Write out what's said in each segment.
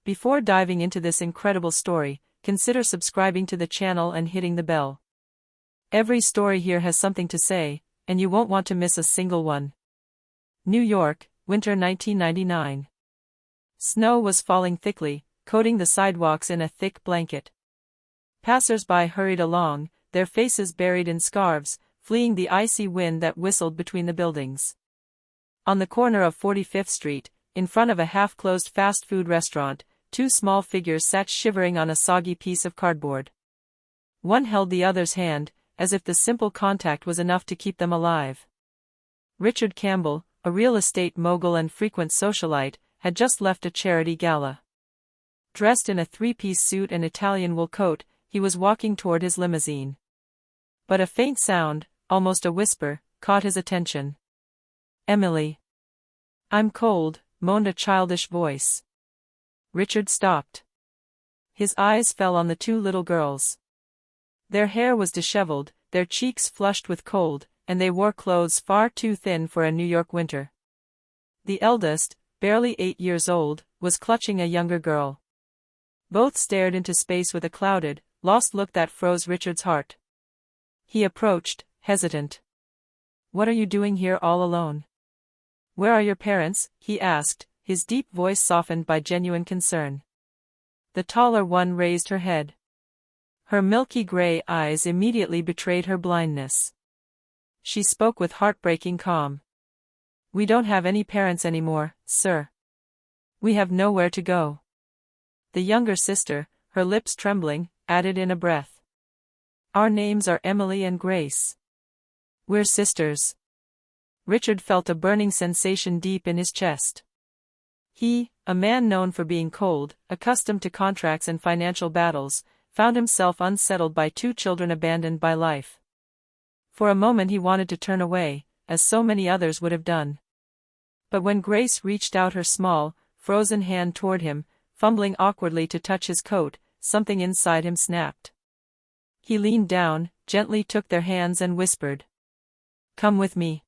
Before diving into this incredible story, consider subscribing to the channel and hitting the bell. Every story here has something to say, and you won't want to miss a single one. New York, winter 1999. Snow was falling thickly, coating the sidewalks in a thick blanket. Passers-by hurried along, their faces buried in scarves, fleeing the icy wind that whistled between the buildings. On the corner of 45th Street, in front of a half-closed fast food restaurant, two small figures sat shivering on a soggy piece of cardboard. One held the other's hand, as if the simple contact was enough to keep them alive. Richard Campbell, a real estate mogul and frequent socialite, had just left a charity gala. Dressed in a three-piece suit and Italian wool coat, he was walking toward his limousine. But a faint sound, almost a whisper, caught his attention. "Emily." "I'm cold," moaned a childish voice. Richard stopped. His eyes fell on the two little girls. Their hair was disheveled, their cheeks flushed with cold, and they wore clothes far too thin for a New York winter. The eldest, barely 8 years old, was clutching a younger girl. Both stared into space with a clouded, lost look that froze Richard's heart. He approached, hesitant. "What are you doing here all alone?" "Where are your parents?" he asked, his deep voice softened by genuine concern. The taller one raised her head. Her milky gray eyes immediately betrayed her blindness. She spoke with heartbreaking calm. "We don't have any parents anymore, sir. We have nowhere to go." The younger sister, her lips trembling, added in a breath. "Our names are Emily and Grace. We're sisters." Richard felt a burning sensation deep in his chest. He, a man known for being cold, accustomed to contracts and financial battles, found himself unsettled by two children abandoned by life. For a moment he wanted to turn away, as so many others would have done. But when Grace reached out her small, frozen hand toward him, fumbling awkwardly to touch his coat, something inside him snapped. He leaned down, gently took their hands and whispered, "Come with me.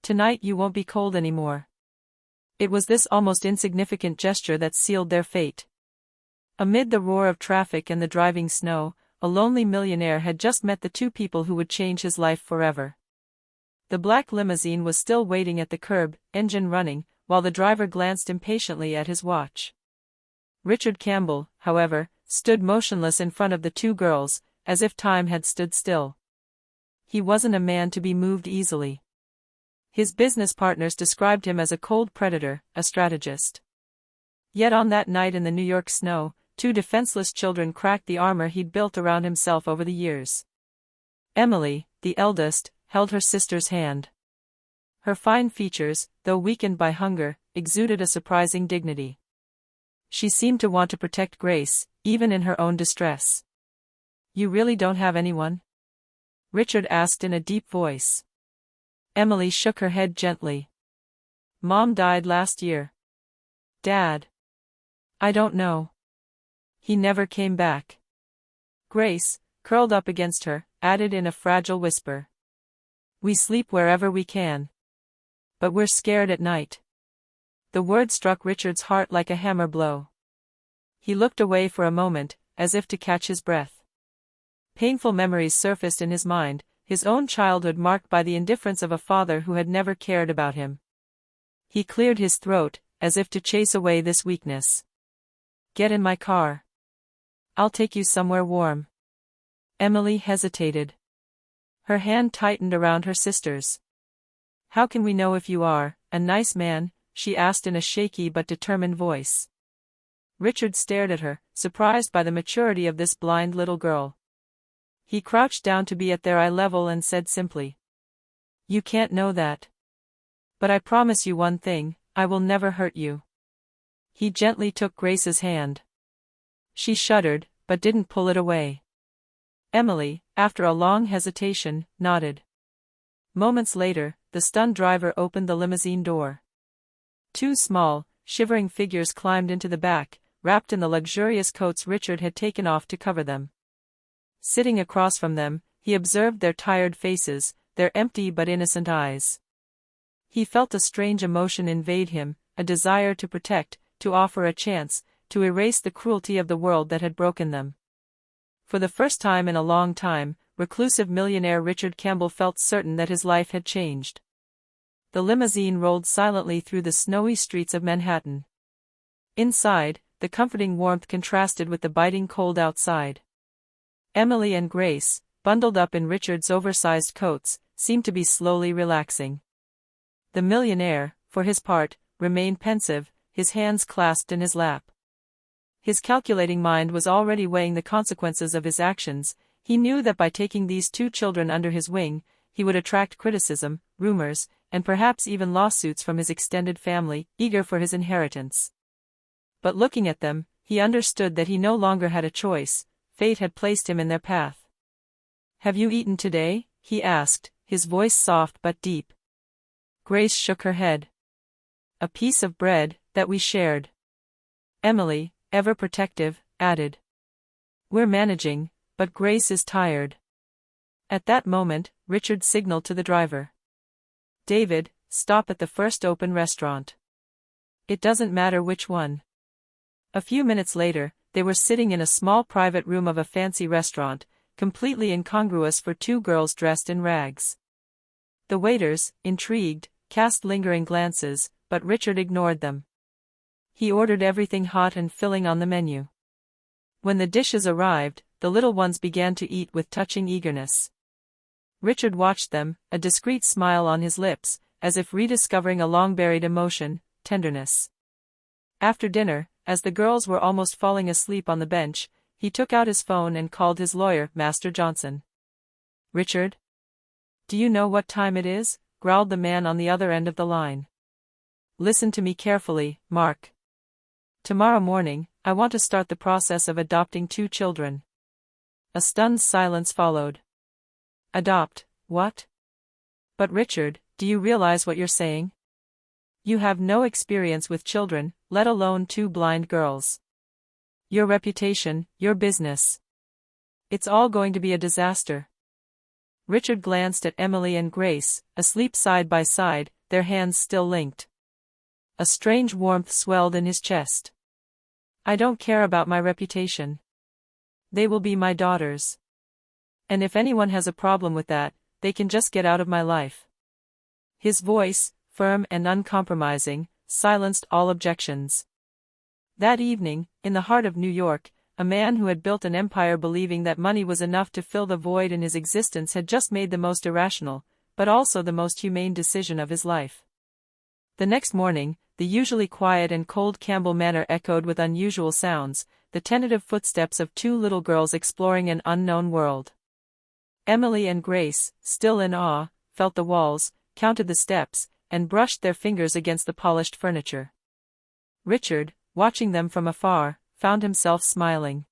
Tonight you won't be cold anymore." It was this almost insignificant gesture that sealed their fate. Amid the roar of traffic and the driving snow, a lonely millionaire had just met the two people who would change his life forever. The black limousine was still waiting at the curb, engine running, while the driver glanced impatiently at his watch. Richard Campbell, however, stood motionless in front of the two girls, as if time had stood still. He wasn't a man to be moved easily. His business partners described him as a cold predator, a strategist. Yet on that night in the New York snow, two defenseless children cracked the armor he'd built around himself over the years. Emily, the eldest, held her sister's hand. Her fine features, though weakened by hunger, exuded a surprising dignity. She seemed to want to protect Grace, even in her own distress. "You really don't have anyone?" Richard asked in a deep voice. Emily shook her head gently. "Mom died last year." "Dad?" "I don't know. He never came back." Grace, curled up against her, added in a fragile whisper. "We sleep wherever we can. But we're scared at night." The word struck Richard's heart like a hammer blow. He looked away for a moment, as if to catch his breath. Painful memories surfaced in his mind, his own childhood marked by the indifference of a father who had never cared about him. He cleared his throat, as if to chase away this weakness. "Get in my car. I'll take you somewhere warm." Emily hesitated. Her hand tightened around her sister's. "How can we know if you are a nice man?" she asked in a shaky but determined voice. Richard stared at her, surprised by the maturity of this blind little girl. He crouched down to be at their eye level and said simply, "You can't know that. But I promise you one thing, I will never hurt you." He gently took Grace's hand. She shuddered, but didn't pull it away. Emily, after a long hesitation, nodded. Moments later, the stunned driver opened the limousine door. Two small, shivering figures climbed into the back, wrapped in the luxurious coats Richard had taken off to cover them. Sitting across from them, he observed their tired faces, their empty but innocent eyes. He felt a strange emotion invade him, a desire to protect, to offer a chance, to erase the cruelty of the world that had broken them. For the first time in a long time, reclusive millionaire Richard Campbell felt certain that his life had changed. The limousine rolled silently through the snowy streets of Manhattan. Inside, the comforting warmth contrasted with the biting cold outside. Emily and Grace, bundled up in Richard's oversized coats, seemed to be slowly relaxing. The millionaire, for his part, remained pensive, his hands clasped in his lap. His calculating mind was already weighing the consequences of his actions. He knew that by taking these two children under his wing, he would attract criticism, rumors, and perhaps even lawsuits from his extended family, eager for his inheritance. But looking at them, he understood that he no longer had a choice. Fate had placed him in their path. "Have you eaten today?" he asked, his voice soft but deep. Grace shook her head. "A piece of bread, that we shared." Emily, ever protective, added, "We're managing, but Grace is tired." At that moment, Richard signaled to the driver. "David, stop at the first open restaurant. It doesn't matter which one." A few minutes later, they were sitting in a small private room of a fancy restaurant, completely incongruous for two girls dressed in rags. The waiters, intrigued, cast lingering glances, but Richard ignored them. He ordered everything hot and filling on the menu. When the dishes arrived, the little ones began to eat with touching eagerness. Richard watched them, a discreet smile on his lips, as if rediscovering a long-buried emotion, tenderness. After dinner, as the girls were almost falling asleep on the bench, he took out his phone and called his lawyer, Master Johnson. "Richard? Do you know what time it is?" growled the man on the other end of the line. "Listen to me carefully, Mark. Tomorrow morning, I want to start the process of adopting two children." A stunned silence followed. "Adopt, what?" "But Richard, do you realize what you're saying? You have no experience with children, let alone two blind girls. Your reputation, your business. It's all going to be a disaster." Richard glanced at Emily and Grace, asleep side by side, their hands still linked. A strange warmth swelled in his chest. "I don't care about my reputation. They will be my daughters. And if anyone has a problem with that, they can just get out of my life." His voice, firm and uncompromising, silenced all objections. That evening, in the heart of New York, a man who had built an empire believing that money was enough to fill the void in his existence had just made the most irrational, but also the most humane decision of his life. The next morning, the usually quiet and cold Campbell Manor echoed with unusual sounds, the tentative footsteps of two little girls exploring an unknown world. Emily and Grace, still in awe, felt the walls, counted the steps, and brushed their fingers against the polished furniture. Richard, watching them from afar, found himself smiling.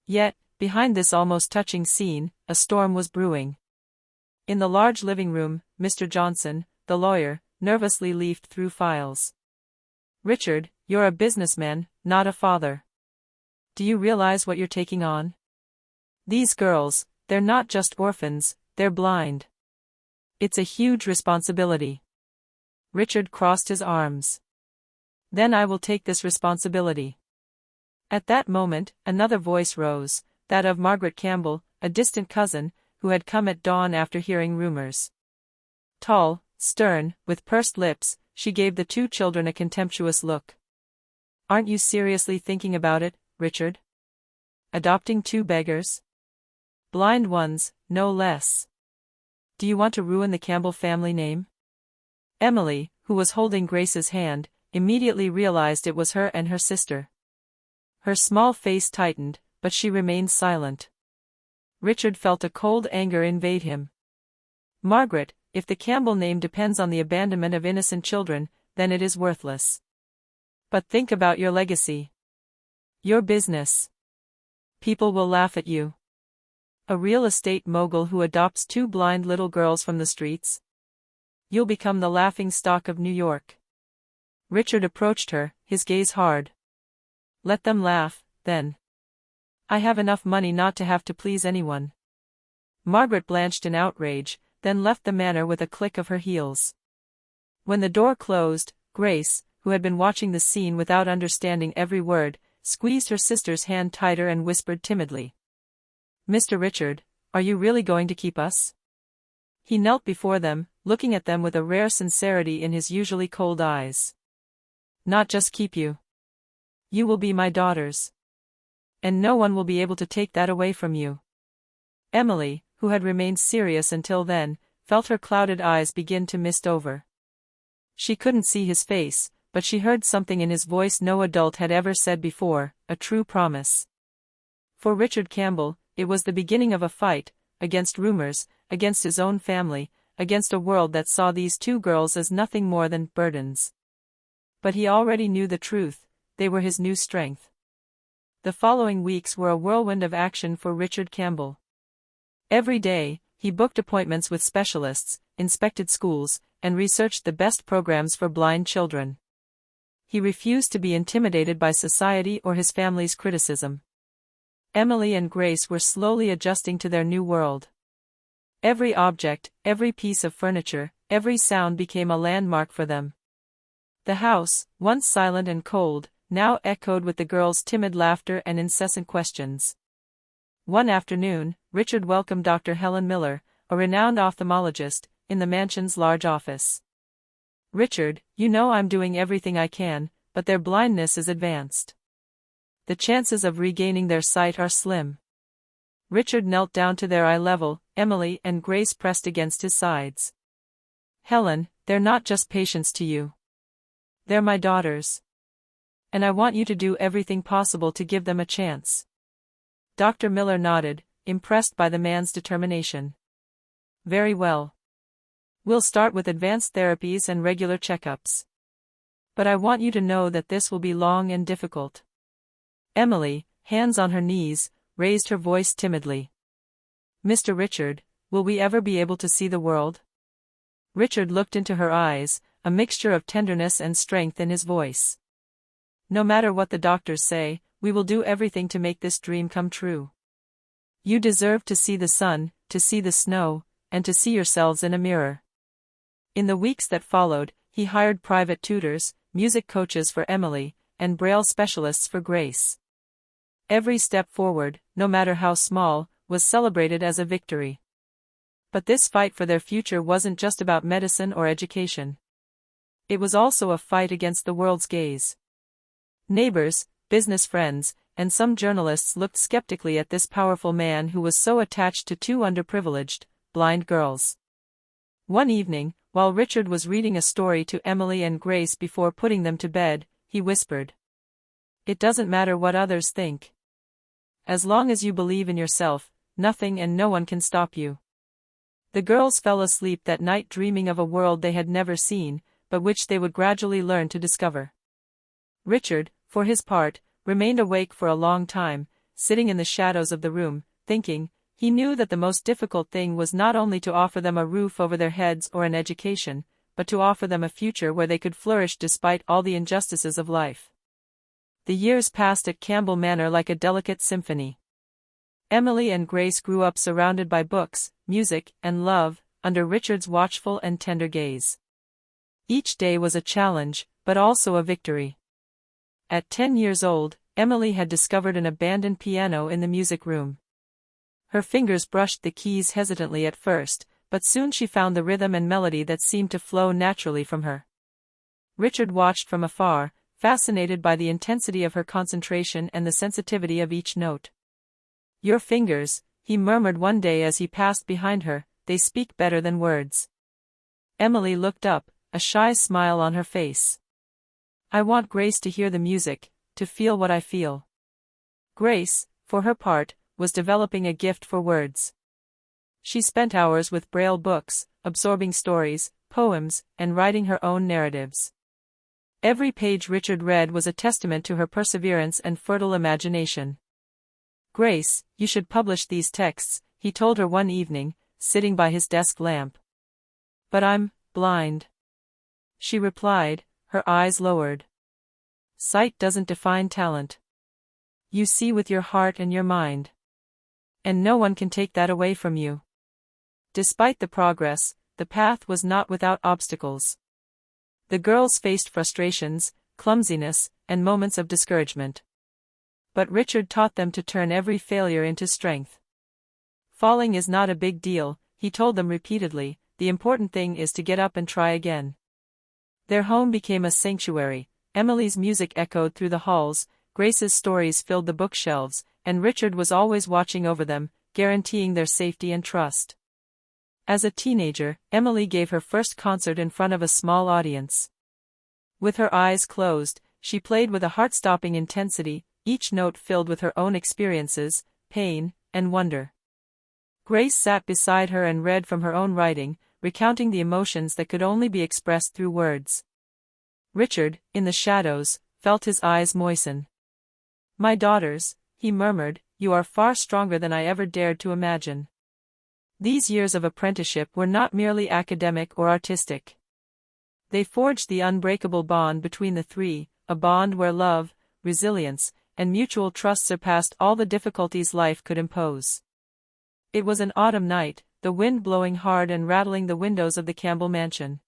Yet, behind this almost touching scene, a storm was brewing. In the large living room, Mr. Johnson, the lawyer, nervously leafed through files. "Richard, you're a businessman, not a father. Do you realize what you're taking on? These girls, they're not just orphans, they're blind. It's a huge responsibility." Richard crossed his arms. "Then I will take this responsibility." At that moment, another voice rose, that of Margaret Campbell, a distant cousin, who had come at dawn after hearing rumors. Tall, stern, with pursed lips, she gave the two children a contemptuous look. "Aren't you seriously thinking about it, Richard? Adopting two beggars? Blind ones, no less. Do you want to ruin the Campbell family name?" Emily, who was holding Grace's hand, immediately realized it was her and her sister. Her small face tightened, but she remained silent. Richard felt a cold anger invade him. "Margaret, if the Campbell name depends on the abandonment of innocent children, then it is worthless. But think about your legacy. Your business. People will laugh at you. A real estate mogul who adopts two blind little girls from the streets? You'll become the laughingstock of New York." Richard approached her, his gaze hard. "Let them laugh, then. I have enough money not to have to please anyone." Margaret blanched in outrage, then left the manor with a click of her heels. When the door closed, Grace, who had been watching the scene without understanding every word, squeezed her sister's hand tighter and whispered timidly. "Mr. Richard, are you really going to keep us?" He knelt before them, looking at them with a rare sincerity in his usually cold eyes. "Not just keep you. You will be my daughters. And no one will be able to take that away from you." Emily, who had remained serious until then, felt her clouded eyes begin to mist over. She couldn't see his face, but she heard something in his voice no adult had ever said before, a true promise. For Richard Campbell, it was the beginning of a fight, against rumors, against his own family, against a world that saw these two girls as nothing more than burdens. But he already knew the truth, they were his new strength. The following weeks were a whirlwind of action for Richard Campbell. Every day, he booked appointments with specialists, inspected schools, and researched the best programs for blind children. He refused to be intimidated by society or his family's criticism. Emily and Grace were slowly adjusting to their new world. Every object, every piece of furniture, every sound became a landmark for them. The house, once silent and cold, now echoed with the girls' timid laughter and incessant questions. One afternoon, Richard welcomed Dr. Helen Miller, a renowned ophthalmologist, in the mansion's large office. "Richard, you know I'm doing everything I can, but their blindness is advanced. The chances of regaining their sight are slim." Richard knelt down to their eye level, Emily and Grace pressed against his sides. "Helen, they're not just patients to you. They're my daughters. And I want you to do everything possible to give them a chance." Dr. Miller nodded, impressed by the man's determination. "Very well. We'll start with advanced therapies and regular checkups. But I want you to know that this will be long and difficult." Emily, hands on her knees, raised her voice timidly. "Mr. Richard, will we ever be able to see the world?" Richard looked into her eyes, a mixture of tenderness and strength in his voice. "No matter what the doctors say, we will do everything to make this dream come true. You deserve to see the sun, to see the snow, and to see yourselves in a mirror." In the weeks that followed, he hired private tutors, music coaches for Emily, and Braille specialists for Grace. Every step forward, no matter how small, was celebrated as a victory. But this fight for their future wasn't just about medicine or education. It was also a fight against the world's gaze. Neighbors, business friends, and some journalists looked skeptically at this powerful man who was so attached to two underprivileged, blind girls. One evening, while Richard was reading a story to Emily and Grace before putting them to bed, he whispered, "It doesn't matter what others think. As long as you believe in yourself, nothing and no one can stop you." The girls fell asleep that night dreaming of a world they had never seen, but which they would gradually learn to discover. Richard, for his part, remained awake for a long time, sitting in the shadows of the room, thinking. He knew that the most difficult thing was not only to offer them a roof over their heads or an education, but to offer them a future where they could flourish despite all the injustices of life. The years passed at Campbell Manor like a delicate symphony. Emily and Grace grew up surrounded by books, music, and love, under Richard's watchful and tender gaze. Each day was a challenge, but also a victory. At 10 years old, Emily had discovered an abandoned piano in the music room. Her fingers brushed the keys hesitantly at first, but soon she found the rhythm and melody that seemed to flow naturally from her. Richard watched from afar, fascinated by the intensity of her concentration and the sensitivity of each note. "Your fingers," he murmured one day as he passed behind her, "they speak better than words." Emily looked up, a shy smile on her face. "I want Grace to hear the music, to feel what I feel." Grace, for her part, was developing a gift for words. She spent hours with Braille books, absorbing stories, poems, and writing her own narratives. Every page Richard read was a testament to her perseverance and fertile imagination. "Grace, you should publish these texts," he told her one evening, sitting by his desk lamp. "But I'm blind," she replied, her eyes lowered. "Sight doesn't define talent. You see with your heart and your mind. And no one can take that away from you." Despite the progress, the path was not without obstacles. The girls faced frustrations, clumsiness, and moments of discouragement. But Richard taught them to turn every failure into strength. Falling is not a big deal, he told them repeatedly, the important thing is to get up and try again. Their home became a sanctuary. Emily's music echoed through the halls, Grace's stories filled the bookshelves, and Richard was always watching over them, guaranteeing their safety and trust. As a teenager, Emily gave her first concert in front of a small audience. With her eyes closed, she played with a heart-stopping intensity, each note filled with her own experiences, pain, and wonder. Grace sat beside her and read from her own writing, recounting the emotions that could only be expressed through words. Richard, in the shadows, felt his eyes moisten. "My daughters," he murmured, "you are far stronger than I ever dared to imagine." These years of apprenticeship were not merely academic or artistic. They forged the unbreakable bond between the three, a bond where love, resilience, and mutual trust surpassed all the difficulties life could impose. It was an autumn night, the wind blowing hard and rattling the windows of the Campbell mansion.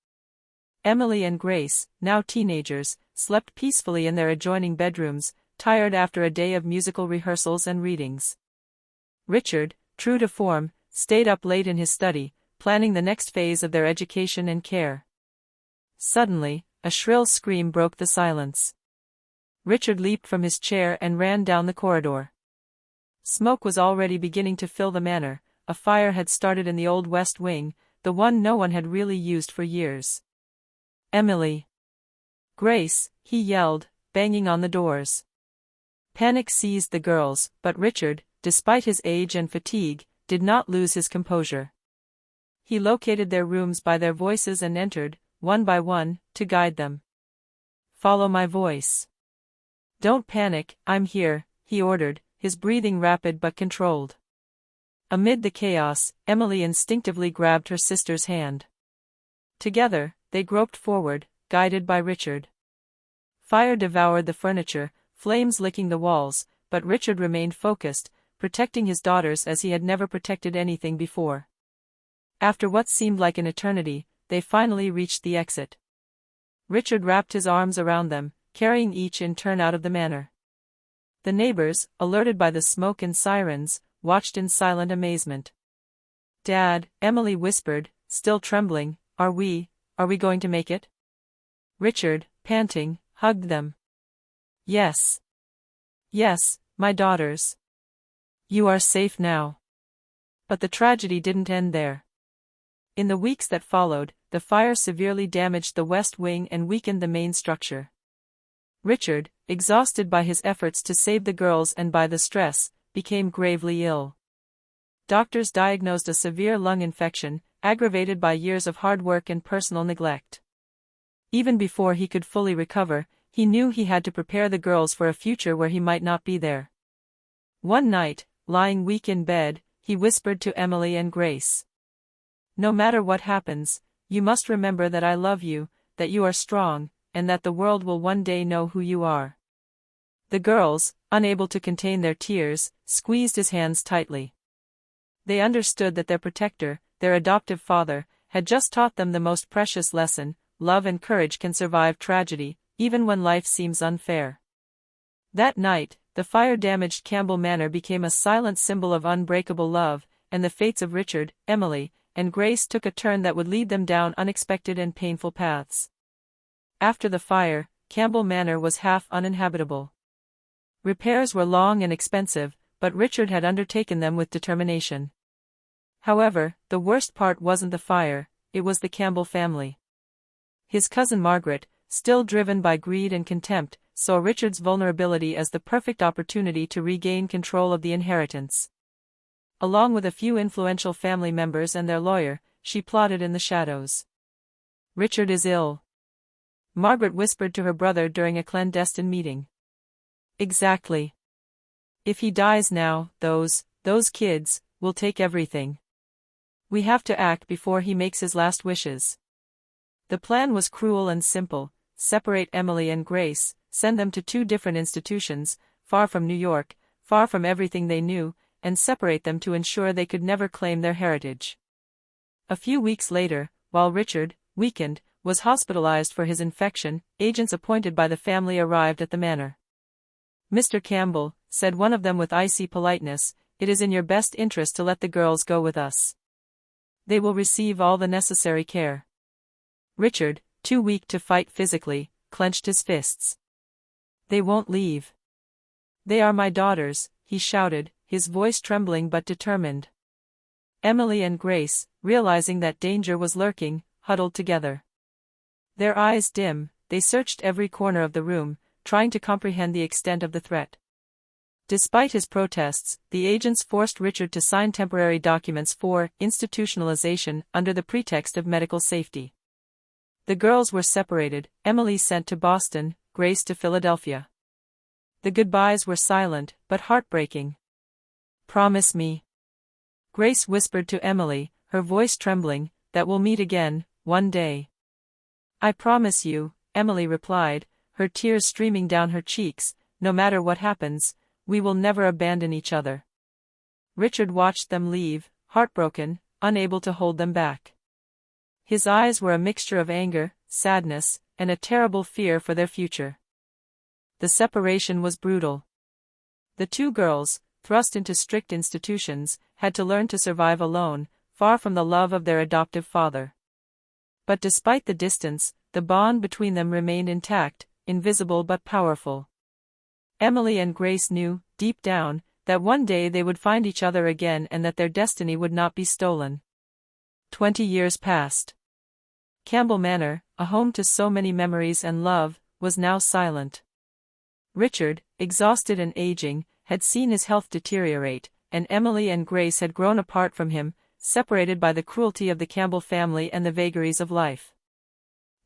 Emily and Grace, now teenagers, slept peacefully in their adjoining bedrooms, tired after a day of musical rehearsals and readings. Richard, true to form, stayed up late in his study, planning the next phase of their education and care. Suddenly, a shrill scream broke the silence. Richard leaped from his chair and ran down the corridor. Smoke was already beginning to fill the manor. A fire had started in the old West Wing, the one no one had really used for years. "Emily! Grace!" he yelled, banging on the doors. Panic seized the girls, but Richard, despite his age and fatigue, did not lose his composure. He located their rooms by their voices and entered, one by one, to guide them. "Follow my voice. Don't panic, I'm here," he ordered, his breathing rapid but controlled. Amid the chaos, Emily instinctively grabbed her sister's hand. Together, they groped forward, guided by Richard. Fire devoured the furniture, flames licking the walls, but Richard remained focused, protecting his daughters as he had never protected anything before. After what seemed like an eternity, they finally reached the exit. Richard wrapped his arms around them, carrying each in turn out of the manor. The neighbors, alerted by the smoke and sirens, watched in silent amazement. "Dad," Emily whispered, still trembling, are we going to make it?" Richard, panting, hugged them. Yes, my daughters. You are safe now." But the tragedy didn't end there. In the weeks that followed, the fire severely damaged the West Wing and weakened the main structure. Richard, exhausted by his efforts to save the girls and by the stress, became gravely ill. Doctors diagnosed a severe lung infection, aggravated by years of hard work and personal neglect. Even before he could fully recover, he knew he had to prepare the girls for a future where he might not be there. One night, lying weak in bed, he whispered to Emily and Grace. "No matter what happens, you must remember that I love you, that you are strong, and that the world will one day know who you are." The girls, unable to contain their tears, squeezed his hands tightly. They understood that their protector, their adoptive father, had just taught them the most precious lesson: love and courage can survive tragedy, even when life seems unfair. That night, the fire-damaged Campbell Manor became a silent symbol of unbreakable love, and the fates of Richard, Emily, and Grace took a turn that would lead them down unexpected and painful paths. After the fire, Campbell Manor was half uninhabitable. Repairs were long and expensive, but Richard had undertaken them with determination. However, the worst part wasn't the fire, it was the Campbell family. His cousin Margaret, still driven by greed and contempt, saw Richard's vulnerability as the perfect opportunity to regain control of the inheritance. Along with a few influential family members and their lawyer, she plotted in the shadows. "Richard is ill," Margaret whispered to her brother during a clandestine meeting. "Exactly. If he dies now, those kids will take everything. We have to act before he makes his last wishes." The plan was cruel and simple: separate Emily and Grace, send them to two different institutions, far from New York, far from everything they knew, and separate them to ensure they could never claim their heritage. A few weeks later, while Richard, weakened, was hospitalized for his infection, agents appointed by the family arrived at the manor. "Mr. Campbell," said one of them with icy politeness, "it is in your best interest to let the girls go with us. They will receive all the necessary care." Richard, too weak to fight physically, clenched his fists. "They won't leave. They are my daughters," he shouted, his voice trembling but determined. Emily and Grace, realizing that danger was lurking, huddled together. Their eyes dim, they searched every corner of the room, trying to comprehend the extent of the threat. Despite his protests, the agents forced Richard to sign temporary documents for institutionalization under the pretext of medical safety. The girls were separated, Emily sent to Boston, Grace to Philadelphia. The goodbyes were silent, but heartbreaking. "Promise me," Grace whispered to Emily, her voice trembling, "that we'll meet again, one day." "I promise you," Emily replied, her tears streaming down her cheeks, "no matter what happens, we will never abandon each other." Richard watched them leave, heartbroken, unable to hold them back. His eyes were a mixture of anger, sadness, and a terrible fear for their future. The separation was brutal. The two girls, thrust into strict institutions, had to learn to survive alone, far from the love of their adoptive father. But despite the distance, the bond between them remained intact, invisible but powerful. Emily and Grace knew, deep down, that one day they would find each other again and that their destiny would not be stolen. 20 years passed. Campbell Manor, a home to so many memories and love, was now silent. Richard, exhausted and aging, had seen his health deteriorate, and Emily and Grace had grown apart from him, separated by the cruelty of the Campbell family and the vagaries of life.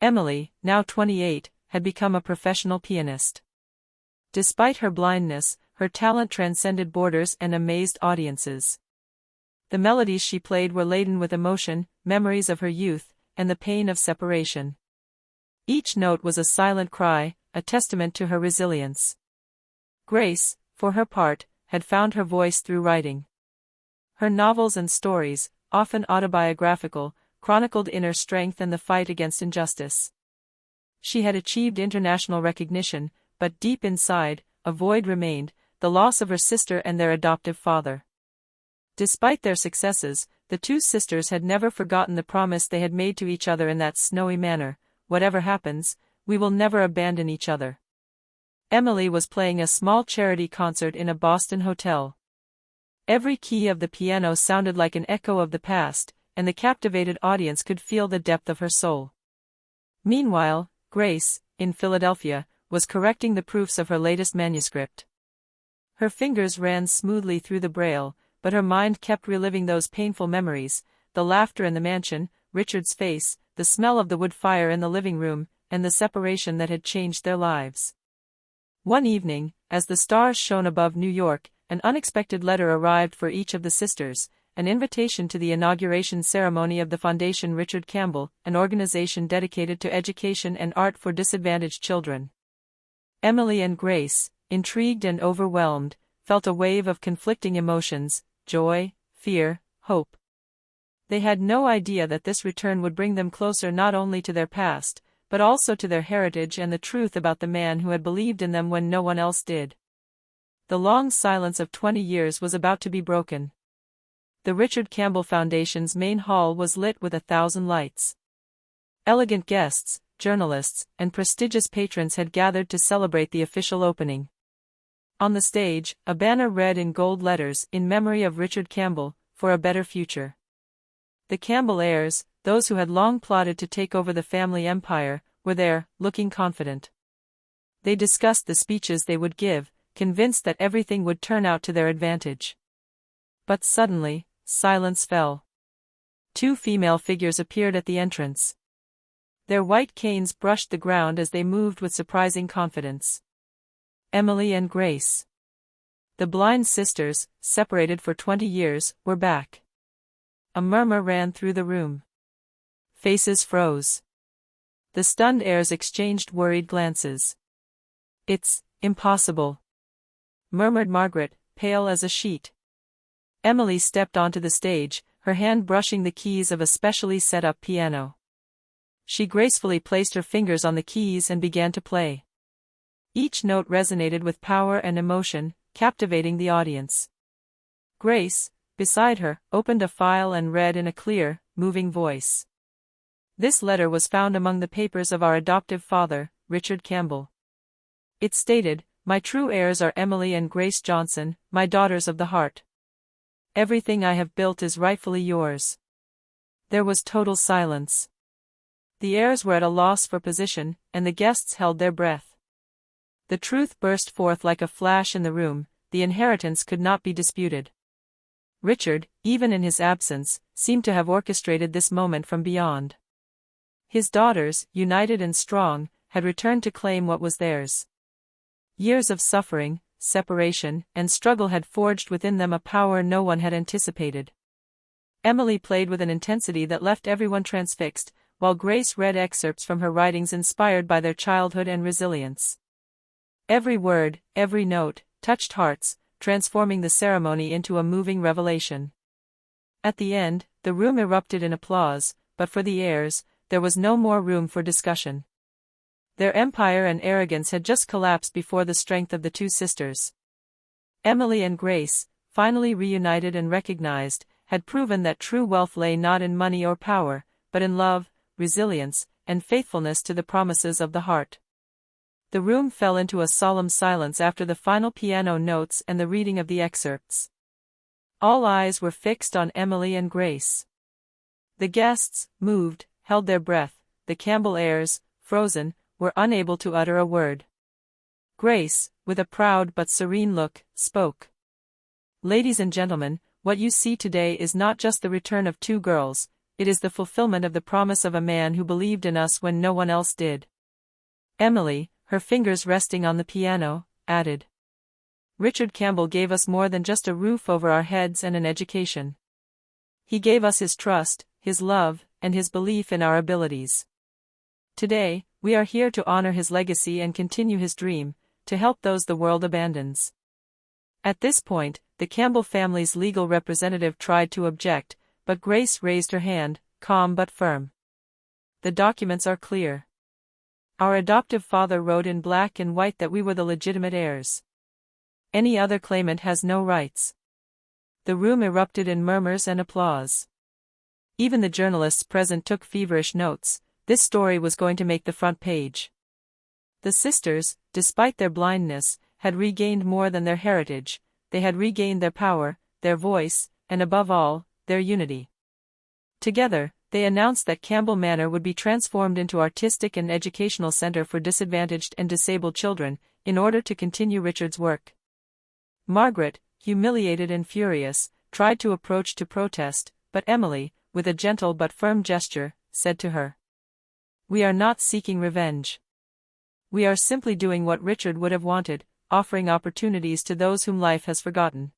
Emily, now 28, had become a professional pianist. Despite her blindness, her talent transcended borders and amazed audiences. The melodies she played were laden with emotion, memories of her youth, and the pain of separation. Each note was a silent cry, a testament to her resilience. Grace, for her part, had found her voice through writing. Her novels and stories, often autobiographical, chronicled inner strength and the fight against injustice. She had achieved international recognition, but deep inside, a void remained, the loss of her sister and their adoptive father. Despite their successes, the two sisters had never forgotten the promise they had made to each other in that snowy manner: "Whatever happens, we will never abandon each other." Emily was playing a small charity concert in a Boston hotel. Every key of the piano sounded like an echo of the past, and the captivated audience could feel the depth of her soul. Meanwhile, Grace, in Philadelphia, was correcting the proofs of her latest manuscript. Her fingers ran smoothly through the braille, but her mind kept reliving those painful memories: the laughter in the mansion, Richard's face, the smell of the wood fire in the living room, and the separation that had changed their lives. One evening, as the stars shone above New York, an unexpected letter arrived for each of the sisters, an invitation to the inauguration ceremony of the Foundation Richard Campbell, an organization dedicated to education and art for disadvantaged children. Emily and Grace, intrigued and overwhelmed, felt a wave of conflicting emotions: joy, fear, hope. They had no idea that this return would bring them closer not only to their past, but also to their heritage and the truth about the man who had believed in them when no one else did. The long silence of 20 years was about to be broken. The Richard Campbell Foundation's main hall was lit with 1,000 lights. Elegant guests, journalists, and prestigious patrons had gathered to celebrate the official opening. On the stage, a banner read in gold letters, "In memory of Richard Campbell, for a better future." The Campbell heirs, those who had long plotted to take over the family empire, were there, looking confident. They discussed the speeches they would give, convinced that everything would turn out to their advantage. But suddenly, silence fell. Two female figures appeared at the entrance. Their white canes brushed the ground as they moved with surprising confidence. Emily and Grace. The blind sisters, separated for 20 years, were back. A murmur ran through the room. Faces froze. The stunned heirs exchanged worried glances. "It's impossible," murmured Margaret, pale as a sheet. Emily stepped onto the stage, her hand brushing the keys of a specially set-up piano. She gracefully placed her fingers on the keys and began to play. Each note resonated with power and emotion, captivating the audience. Grace, beside her, opened a file and read in a clear, moving voice. This letter was found among the papers of our adoptive father, Richard Campbell. It stated, "My true heirs are Emily and Grace Johnson, my daughters of the heart. Everything I have built is rightfully yours." There was total silence. The heirs were at a loss for position, and the guests held their breath. The truth burst forth like a flash in the room: the inheritance could not be disputed. Richard, even in his absence, seemed to have orchestrated this moment from beyond. His daughters, united and strong, had returned to claim what was theirs. Years of suffering, separation, and struggle had forged within them a power no one had anticipated. Emily played with an intensity that left everyone transfixed, while Grace read excerpts from her writings inspired by their childhood and resilience. Every word, every note, touched hearts, transforming the ceremony into a moving revelation. At the end, the room erupted in applause, but for the heirs, there was no more room for discussion. Their empire and arrogance had just collapsed before the strength of the two sisters. Emily and Grace, finally reunited and recognized, had proven that true wealth lay not in money or power, but in love, resilience, and faithfulness to the promises of the heart. The room fell into a solemn silence after the final piano notes and the reading of the excerpts. All eyes were fixed on Emily and Grace. The guests, moved, held their breath. The Campbell heirs, frozen, were unable to utter a word. Grace, with a proud but serene look, spoke. "Ladies and gentlemen, what you see today is not just the return of two girls, it is the fulfillment of the promise of a man who believed in us when no one else did." Emily, her fingers resting on the piano, added, "Richard Campbell gave us more than just a roof over our heads and an education. He gave us his trust, his love, and his belief in our abilities. Today, we are here to honor his legacy and continue his dream, to help those the world abandons." At this point, the Campbell family's legal representative tried to object, but Grace raised her hand, calm but firm. "The documents are clear. Our adoptive father wrote in black and white that we were the legitimate heirs. Any other claimant has no rights." The room erupted in murmurs and applause. Even the journalists present took feverish notes. This story was going to make the front page. The sisters, despite their blindness, had regained more than their heritage. They had regained their power, their voice, and above all, their unity. Together, they announced that Campbell Manor would be transformed into artistic and educational center for disadvantaged and disabled children, in order to continue Richard's work. Margaret, humiliated and furious, tried to approach to protest, but Emily, with a gentle but firm gesture, said to her, "We are not seeking revenge. We are simply doing what Richard would have wanted, offering opportunities to those whom life has forgotten."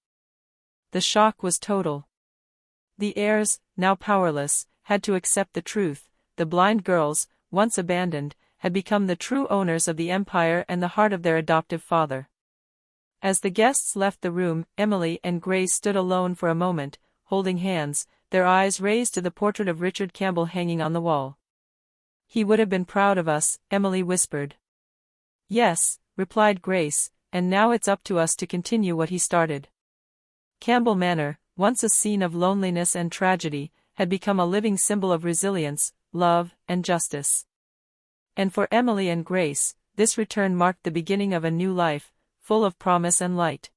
The shock was total. The heirs, now powerless, had to accept the truth. The blind girls, once abandoned, had become the true owners of the empire and the heart of their adoptive father. As the guests left the room, Emily and Grace stood alone for a moment, holding hands, their eyes raised to the portrait of Richard Campbell hanging on the wall. "He would have been proud of us," Emily whispered. "Yes," replied Grace, "and now it's up to us to continue what he started." Campbell Manor, once a scene of loneliness and tragedy, had become a living symbol of resilience, love, and justice. And for Emily and Grace, this return marked the beginning of a new life, full of promise and light.